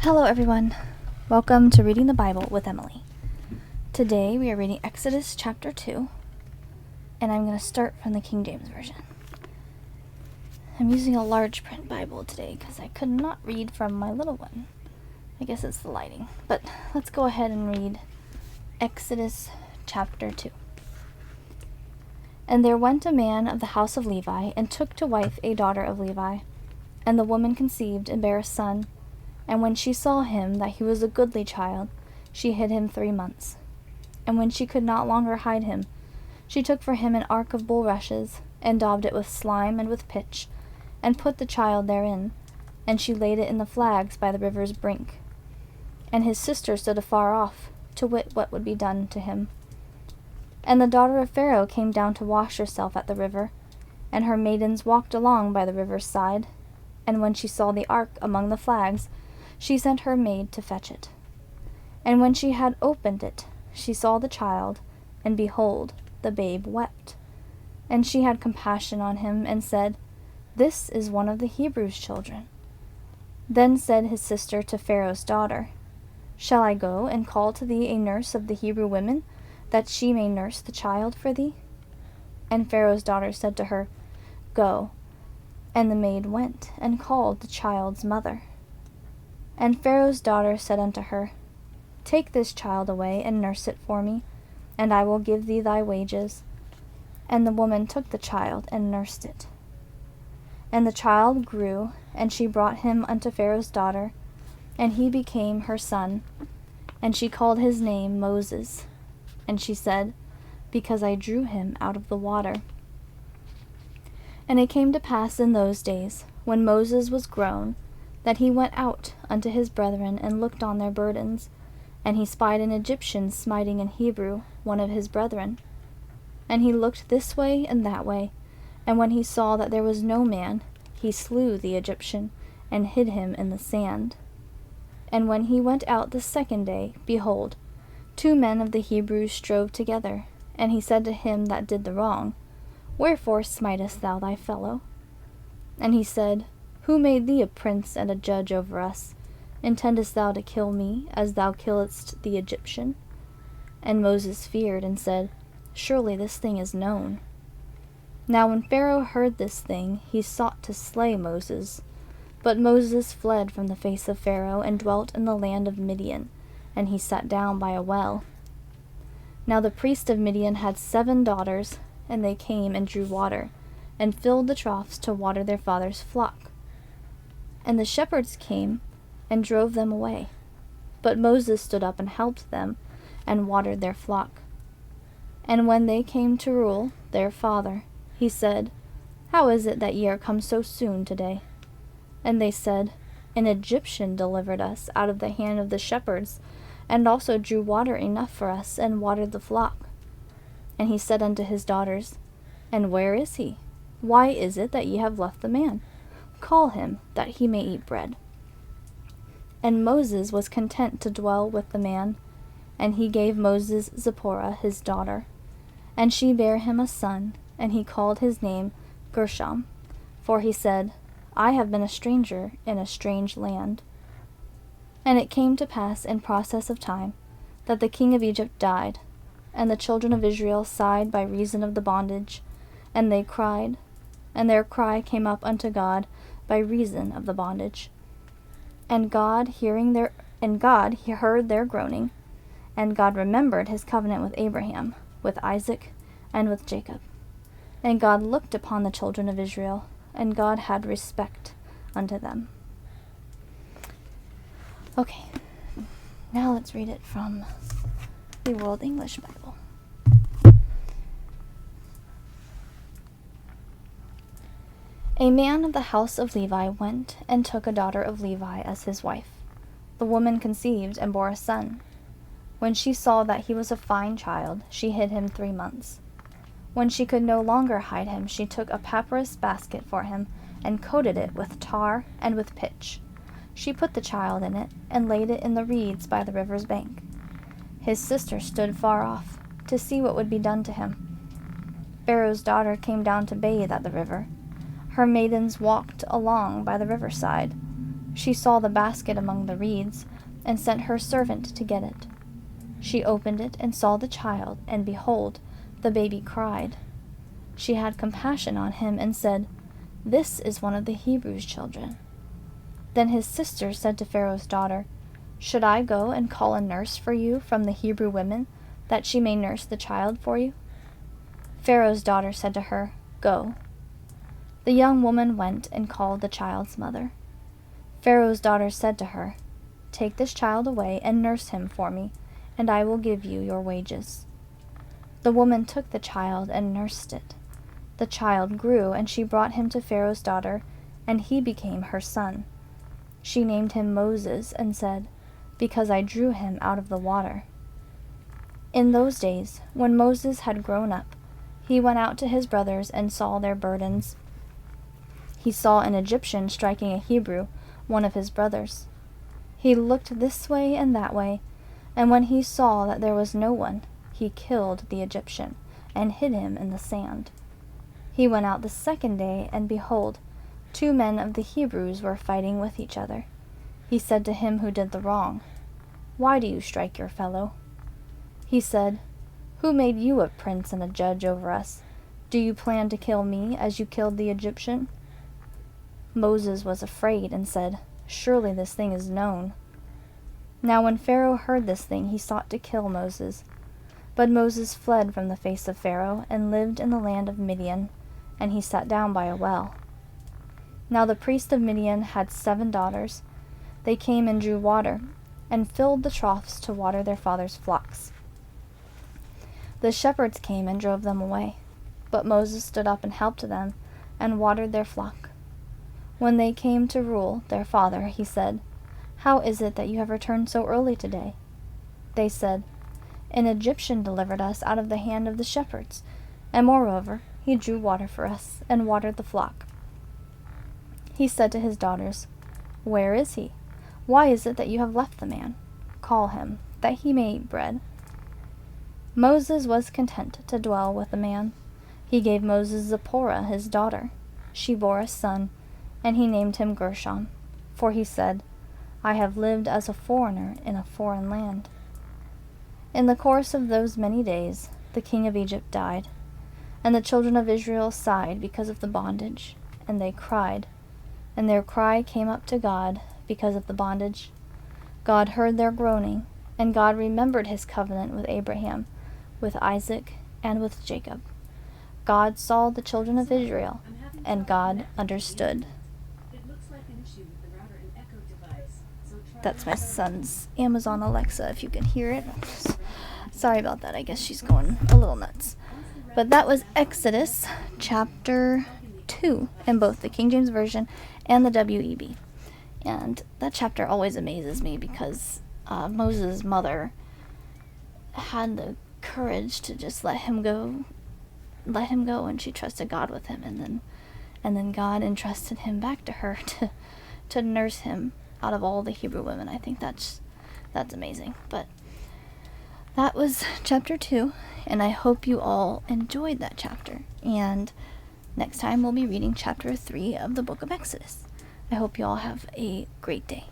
Hello everyone, welcome to Reading the Bible with Emily. Today we are reading Exodus chapter 2, and I'm going to start from the King James Version. I'm using a large print Bible today because I could not read from my little one. I guess it's the lighting, but let's go ahead and read Exodus chapter 2. And there went a man of the house of Levi, and took to wife a daughter of Levi. And the woman conceived, and bare a son. And when she saw him, that he was a goodly child, she hid him 3 months. And when she could not longer hide him, she took for him an ark of bulrushes, and daubed it with slime and with pitch, and put the child therein. And she laid it in the flags by the river's brink. And his sister stood afar off, to wit what would be done to him. And the daughter of Pharaoh came down to wash herself at the river, and her maidens walked along by the river's side. And when she saw the ark among the flags, she sent her maid to fetch it. And when she had opened it, she saw the child, and behold, the babe wept. And she had compassion on him, and said, This is one of the Hebrews' children. Then said his sister to Pharaoh's daughter, Shall I go and call to thee a nurse of the Hebrew women, that she may nurse the child for thee? And Pharaoh's daughter said to her, Go. And the maid went, and called the child's mother. And Pharaoh's daughter said unto her, Take this child away, and nurse it for me, and I will give thee thy wages. And the woman took the child, and nursed it. And the child grew, and she brought him unto Pharaoh's daughter, and he became her son. And she called his name Moses. And she said, Because I drew him out of the water. And it came to pass in those days, when Moses was grown, that he went out unto his brethren, and looked on their burdens. And he spied an Egyptian smiting an Hebrew, one of his brethren. And he looked this way and that way, and when he saw that there was no man, he slew the Egyptian, and hid him in the sand. And when he went out the second day, behold, 2 men of the Hebrews strove together. And he said to him that did the wrong, Wherefore smitest thou thy fellow? And he said, Who made thee a prince and a judge over us? Intendest thou to kill me, as thou killedst the Egyptian? And Moses feared, and said, Surely this thing is known. Now when Pharaoh heard this thing, he sought to slay Moses. But Moses fled from the face of Pharaoh, and dwelt in the land of Midian, and he sat down by a well. Now the priest of Midian had 7 daughters, and they came and drew water, and filled the troughs to water their father's flock. And the shepherds came, and drove them away. But Moses stood up and helped them, and watered their flock. And when they came to Reuel, their father, he said, How is it that ye are come so soon today? And they said, An Egyptian delivered us out of the hand of the shepherds, and also drew water enough for us, and watered the flock. And he said unto his daughters, And where is he? Why is it that ye have left the man? Call him, that he may eat bread. And Moses was content to dwell with the man, and he gave Moses Zipporah his daughter. And she bare him a son, and he called his name Gershom, for he said, I have been a stranger in a strange land. And it came to pass in process of time, that the king of Egypt died, and the children of Israel sighed by reason of the bondage, and they cried, and their cry came up unto God by reason of the bondage. And God heard their groaning, and God remembered his covenant with Abraham, with Isaac, and with Jacob. And God looked upon the children of Israel, and God had respect unto them. Okay, now let's read it from the World English Bible. A man of the house of Levi went and took a daughter of Levi as his wife. The woman conceived and bore a son. When she saw that he was a fine child, she hid him 3 months. When she could no longer hide him, she took a papyrus basket for him, and coated it with tar and with pitch. She put the child in it, and laid it in the reeds by the river's bank. His sister stood far off, to see what would be done to him. Pharaoh's daughter came down to bathe at the river. Her maidens walked along by the riverside. She saw the basket among the reeds, and sent her servant to get it. She opened it and saw the child, and behold, the baby cried. She had compassion on him and said, "This is one of the Hebrews' children." Then his sister said to Pharaoh's daughter, "Should I go and call a nurse for you from the Hebrew women, that she may nurse the child for you?" Pharaoh's daughter said to her, "Go." The young woman went and called the child's mother. Pharaoh's daughter said to her, "Take this child away and nurse him for me, and I will give you your wages." The woman took the child and nursed it. The child grew, and she brought him to Pharaoh's daughter, and he became her son. She named him Moses and said, "Because I drew him out of the water." In those days, when Moses had grown up, he went out to his brothers and saw their burdens. He saw an Egyptian striking a Hebrew, one of his brothers. He looked this way and that way, and when he saw that there was no one, he killed the Egyptian, and hid him in the sand. He went out the second day, and behold, 2 men of the Hebrews were fighting with each other. He said to him who did the wrong, "Why do you strike your fellow?" He said, "Who made you a prince and a judge over us? Do you plan to kill me as you killed the Egyptian?" Moses was afraid and said, "Surely this thing is known." Now when Pharaoh heard this thing, he sought to kill Moses. But Moses fled from the face of Pharaoh and lived in the land of Midian, and he sat down by a well. Now the priest of Midian had 7 daughters. They came and drew water, and filled the troughs to water their father's flocks. The shepherds came and drove them away, but Moses stood up and helped them, and watered their flock. When they came to rule their father, he said, "How is it that you have returned so early today?" They said, "An Egyptian delivered us out of the hand of the shepherds, and moreover, he drew water for us, and watered the flock." He said to his daughters, "Where is he? Why is it that you have left the man? Call him, that he may eat bread." Moses was content to dwell with the man. He gave Moses Zipporah his daughter. She bore a son, and he named him Gershom, for he said, "I have lived as a foreigner in a foreign land." In the course of those many days, the king of Egypt died, and the children of Israel sighed because of the bondage, and they cried, and their cry came up to God because of the bondage. God heard their groaning, and God remembered his covenant with Abraham, with Isaac, and with Jacob. God saw the children of Israel, and God understood. That's my son's Amazon Alexa, if you can hear it. Sorry about that, I guess she's going a little nuts. But that was Exodus chapter 2 in both the King James Version and the WEB. And that chapter always amazes me because Moses' mother had the courage to just let him go, and she trusted God with him, and then God entrusted him back to her to nurse him out of all the Hebrew women. I think that's amazing. But that was chapter 2, and I hope you all enjoyed that chapter. And next time we'll be reading chapter 3 of the book of Exodus. I hope you all have a great day.